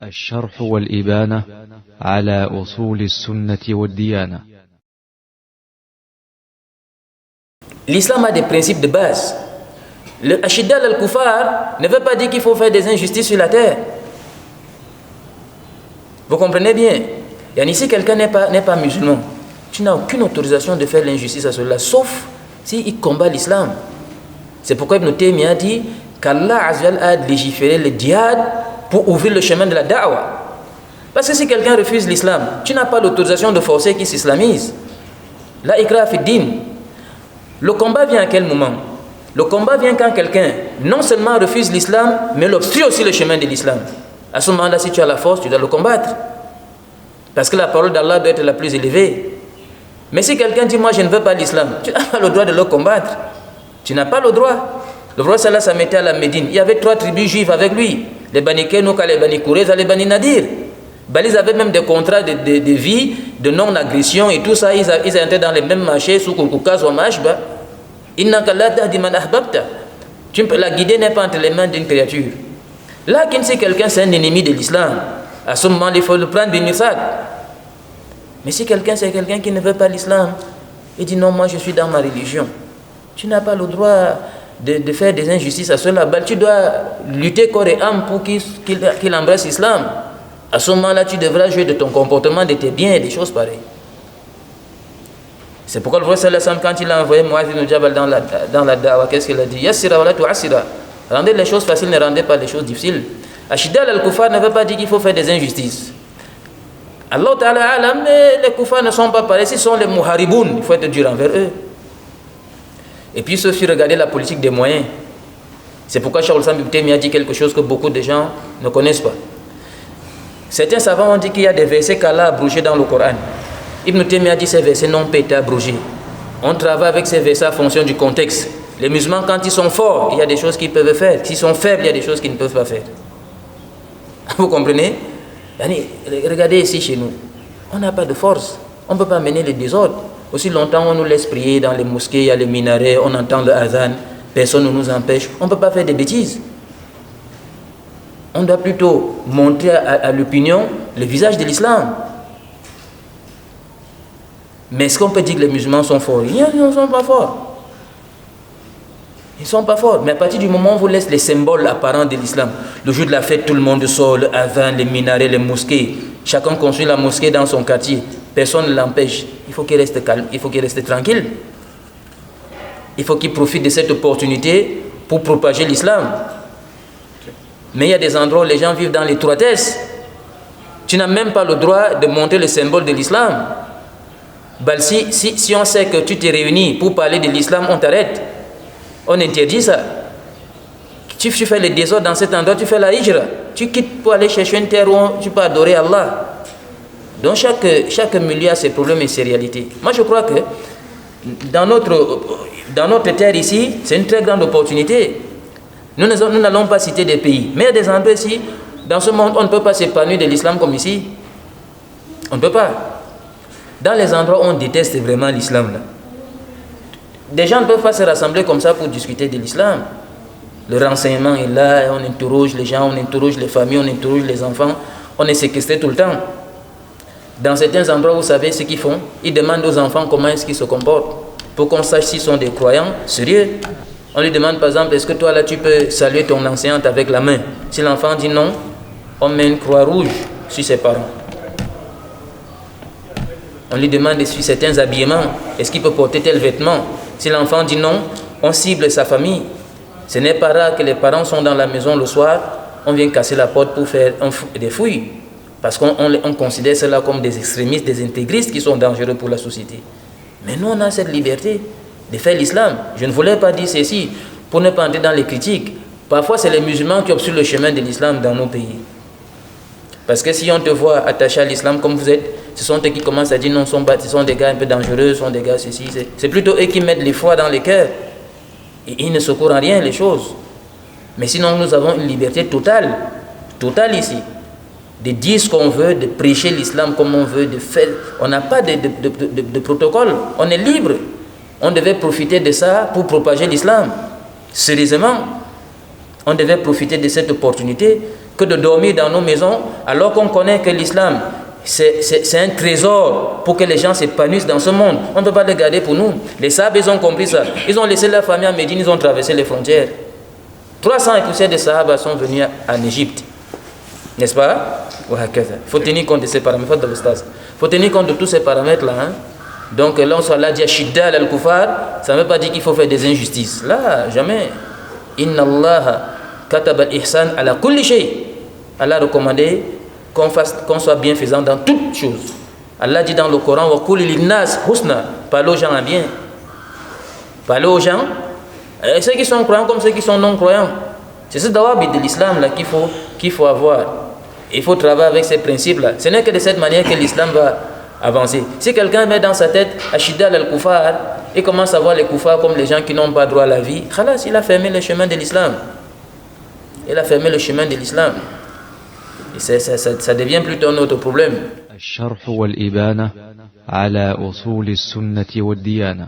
الشرح والإبانة على أصول السنة والديانة. L'islam a des principes de base. Le Ashidal al-Kufar ne veut pas dire qu'il faut faire des injustices sur la terre. Vous comprenez bien? Yani, si quelqu'un n'est pas musulman, tu n'as aucune autorisation de faire l'injustice à cela, sauf s'il combat l'islam. C'est pourquoi Ibn Taymiyyah dit qu'Allah a légiféré le djihad pour ouvrir le chemin de la da'wah. Parce que si quelqu'un refuse l'islam, tu n'as pas l'autorisation de forcer qu'il s'islamise. La ikra fi din. Le combat vient à quel moment? Le combat vient quand quelqu'un non seulement refuse l'islam, mais obstrue aussi le chemin de l'islam. À ce moment-là, si tu as la force, tu dois le combattre. Parce que la parole d'Allah doit être la plus élevée. Mais si quelqu'un dit, moi je ne veux pas l'islam, tu n'as pas le droit de le combattre. Tu n'as pas le droit. Le prophète sallallahu alayhi wa sallam était à la Médine. Il y avait 3 tribus juives avec lui. Les Bani Kenouka, les Bani Koureza, les Bani Nadir. Ils avaient même des contrats de vie, de non-agression et tout ça. Ils étaient dans les mêmes marchés, sous Koukaz ou Mashba. Innaka la tahdi man ahbabta. La guider n'est pas entre les mains d'une créature. Là, si quelqu'un c'est un ennemi de l'islam, à ce moment il faut le prendre d'une sac. Mais si quelqu'un c'est quelqu'un qui ne veut pas l'islam, il dit non, moi je suis dans ma religion. Tu n'as pas le droit de faire des injustices à cela. Tu dois lutter corps et âme pour qu'il embrasse l'islam. À ce moment-là, tu devras jouer de ton comportement, de tes biens et des choses pareilles. C'est pourquoi le prophète sallallahu alayhi wa sallam, quand il a envoyé Mu'adh ibn Jabal dans la da'wah, qu'est-ce qu'il a dit? Yassira wa la tu'assira. Rendez les choses faciles, ne rendez pas les choses difficiles. Ashidal al-Kufar ne veut pas dire qu'il faut faire des injustices. Allah Ta'ala alam, les Kufars ne sont pas pareils, ce sont les muhariboun, il faut être dur envers eux. Et puis il suffit de regarder la politique des moyens. C'est pourquoi Cheikh al-Islam Ibn Taymiyyah a dit quelque chose que beaucoup de gens ne connaissent pas. Certains savants ont dit qu'il y a des versets qu'Allah a abrogés dans le Coran. Ibn Taymiyyah a dit que ces versets n'ont pas été abrogés. On travaille avec ces versets en fonction du contexte. Les musulmans, quand ils sont forts, il y a des choses qu'ils peuvent faire. S'ils sont faibles, il y a des choses qu'ils ne peuvent pas faire. Vous comprenez? Regardez ici chez nous. On n'a pas de force. On ne peut pas mener les désordres. Aussi longtemps on nous laisse prier dans les mosquées, il y a les minarets, on entend le azan, personne ne nous empêche. On ne peut pas faire des bêtises. On doit plutôt montrer à l'opinion le visage de l'islam. Mais est-ce qu'on peut dire que les musulmans sont forts? Ils ne sont pas forts. Ils ne sont pas forts. Mais à partir du moment où on vous laisse les symboles apparents de l'islam, le jour de la fête, tout le monde sort, le azan, les minarets, les mosquées. Chacun construit la mosquée dans son quartier. Personne ne l'empêche. Il faut qu'il reste calme, il faut qu'il reste tranquille. Il faut qu'il profite de cette opportunité pour propager l'islam. Mais il y a des endroits où les gens vivent dans l'étroitesse. Tu n'as même pas le droit de montrer le symbole de l'islam. Si on sait que tu t'es réuni pour parler de l'islam, on t'arrête. On interdit ça. Tu fais le désordre dans cet endroit, tu fais la hijra. Tu quittes pour aller chercher une terre où tu peux adorer Allah. Donc chaque milieu a ses problèmes et ses réalités. Moi je crois que dans notre terre ici, c'est une très grande opportunité. Nous n'allons pas citer des pays. Mais il y a des endroits ici, dans ce monde, on ne peut pas s'épanouir de l'islam comme ici. On ne peut pas. Dans les endroits où on déteste vraiment l'islam, là, des gens ne peuvent pas se rassembler comme ça pour discuter de l'islam. Le renseignement est là, on interroge les gens, on interroge les familles, on interroge les enfants. On est séquestré tout le temps. Dans certains endroits, vous savez ce qu'ils font? Ils demandent aux enfants comment est-ce qu'ils se comportent, pour qu'on sache s'ils sont des croyants sérieux. On lui demande par exemple, est-ce que toi là tu peux saluer ton enseignante avec la main? Si l'enfant dit non, on met une croix rouge sur ses parents. On lui demande sur certains habillements, est-ce qu'il peut porter tel vêtement? Si l'enfant dit non, on cible sa famille. Ce n'est pas rare que les parents sont dans la maison le soir, on vient casser la porte pour faire des fouilles. Parce qu'on considère cela comme des extrémistes, des intégristes qui sont dangereux pour la société. Mais nous, on a cette liberté de faire l'islam. Je ne voulais pas dire ceci pour ne pas entrer dans les critiques. Parfois, c'est les musulmans qui obstruent le chemin de l'islam dans nos pays. Parce que si on te voit attaché à l'islam comme vous êtes, ce sont eux qui commencent à dire non, ce sont des gars un peu dangereux, ce sont des gars ceci. C'est plutôt eux qui mettent l'effroi dans les cœurs. Et ils ne secourent en rien les choses. Mais sinon, nous avons une liberté totale ici. De dire ce qu'on veut, de prêcher l'islam comme on veut, de faire. On n'a pas de protocole. On est libre. On devait profiter de ça pour propager l'islam. Sérieusement, on devait profiter de cette opportunité que de dormir dans nos maisons, alors qu'on connaît que l'islam, c'est un trésor pour que les gens s'épanouissent dans ce monde. On ne peut pas le garder pour nous. Les Sahabes, ils ont compris ça. Ils ont laissé leur famille à Médine, ils ont traversé les frontières. 300 et poussières de Sahabes sont venus en Égypte. N'est-ce pas? Il faut tenir compte de ces paramètres. Il faut tenir compte de tous ces paramètres-là. Hein? Donc là, on soit là, dit Shidda al-Kufar, ça ne veut pas dire qu'il faut faire des injustices. Là, jamais. Inna Allah kataba al-ihsan ala kulli shay. Allah a recommandé qu'on soit bienfaisant dans toutes choses. Allah dit dans le Coran, wa qul lin-nas husna, parlez aux gens en bien. Parlez aux gens, ceux qui sont croyants comme ceux qui sont non croyants. C'est ce dawabit de l'islam là qu'il faut avoir. Il faut travailler avec ces principes-là. Ce n'est que de cette manière que l'islam va avancer. Si quelqu'un met dans sa tête Ashidda al-Kufar et commence à voir les Kufars comme les gens qui n'ont pas droit à la vie, khalas, il a fermé le chemin de l'islam. Il a fermé le chemin de l'islam. Et ça devient plutôt un autre problème. الشرح والإبانة على أصول السنة والديانة.